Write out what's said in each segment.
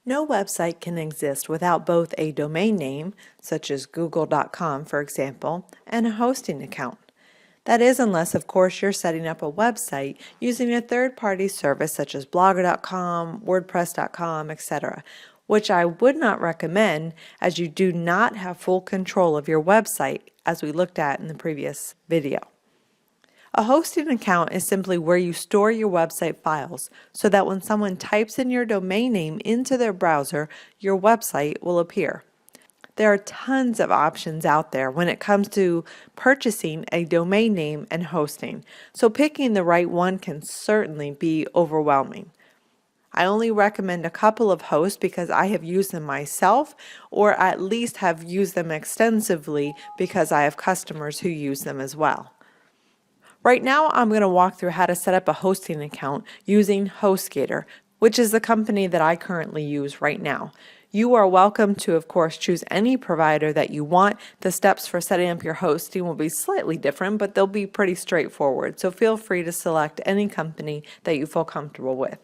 No website can exist without both a domain name, such as google.com for example, and a hosting account. That is unless, of course, you're setting up a website using a third-party service such as blogger.com, wordpress.com, etc., which I would not recommend as you do not have full control of your website as we looked at in the previous video. A hosting account is simply where you store your website files so that when someone types in your domain name into their browser, your website will appear. There are tons of options out there when it comes to purchasing a domain name and hosting, so picking the right one can certainly be overwhelming. I only recommend a couple of hosts because I have used them myself, or at least have used them extensively because I have customers who use them as well. Right now, I'm going to walk through how to set up a hosting account using HostGator, which is the company that I currently use right now. You are welcome to, of course, choose any provider that you want. The steps for setting up your hosting will be slightly different, but they'll be pretty straightforward. So feel free to select any company that you feel comfortable with.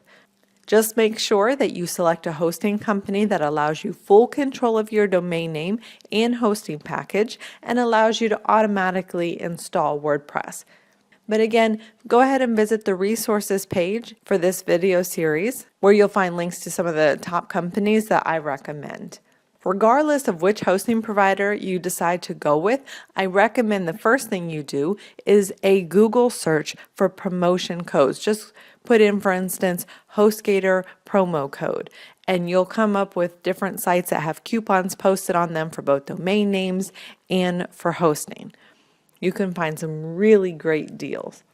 Just make sure that you select a hosting company that allows you full control of your domain name and hosting package and allows you to automatically install WordPress. But again, go ahead and visit the resources page for this video series where you'll find links to some of the top companies that I recommend. Regardless of which hosting provider you decide to go with, I recommend the first thing you do is a Google search for promotion codes. Just put in, for instance, HostGator promo code, and you'll come up with different sites that have coupons posted on them for both domain names and for hosting. You can find some really great deals.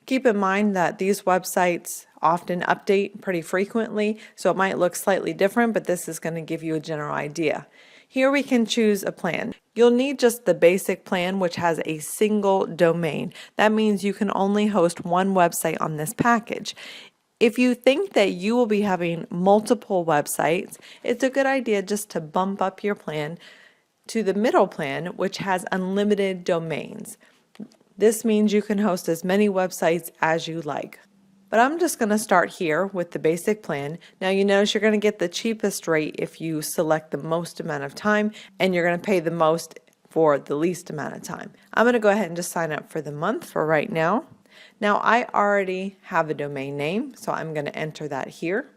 Keep in mind that these websites often update pretty frequently, so it might look slightly different, but this is going to give you a general idea. Here we can choose a plan. You'll need just the basic plan, which has a single domain. That means you can only host one website on this package. If you think that you will be having multiple websites, it's a good idea just to bump up your plan to the middle plan, which has unlimited domains. This means you can host as many websites as you like. But I'm just going to start here with the basic plan. Now you notice you're going to get the cheapest rate if you select the most amount of time, and you're going to pay the most for the least amount of time. I'm going to go ahead and just sign up for the month for right now. Now I already have a domain name, so I'm going to enter that here.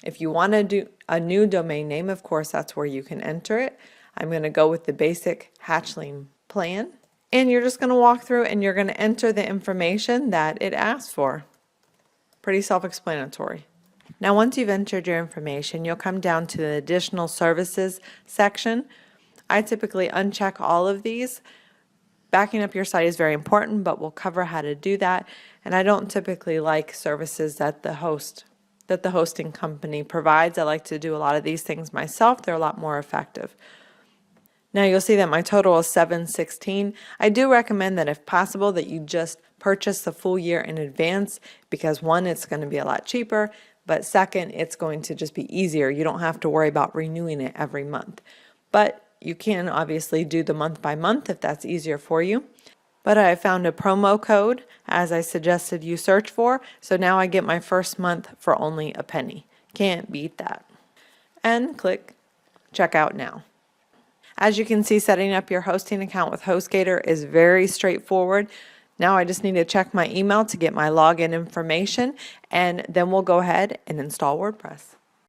If you want to do a new domain name, of course, that's where you can enter it. I'm going to go with the basic hatchling plan, and you're just going to walk through and you're going to enter the information that it asks for. Pretty self-explanatory. Now once you've entered your information, you'll come down to the additional services section. I typically uncheck all of these. Backing up your site is very important, but we'll cover how to do that. And I don't typically like services that the hosting company provides. I like to do a lot of these things myself. They're a lot more effective. Now you'll see that my total is $716. I do recommend that if possible that you just purchase the full year in advance because one, it's going to be a lot cheaper, but second, it's going to just be easier. You don't have to worry about renewing it every month. But you can obviously do the month by month if that's easier for you. But I found a promo code as I suggested you search for, so now I get my first month for only a penny. Can't beat that. And click checkout now. As you can see, setting up your hosting account with HostGator is very straightforward. Now I just need to check my email to get my login information, and then we'll go ahead and install WordPress.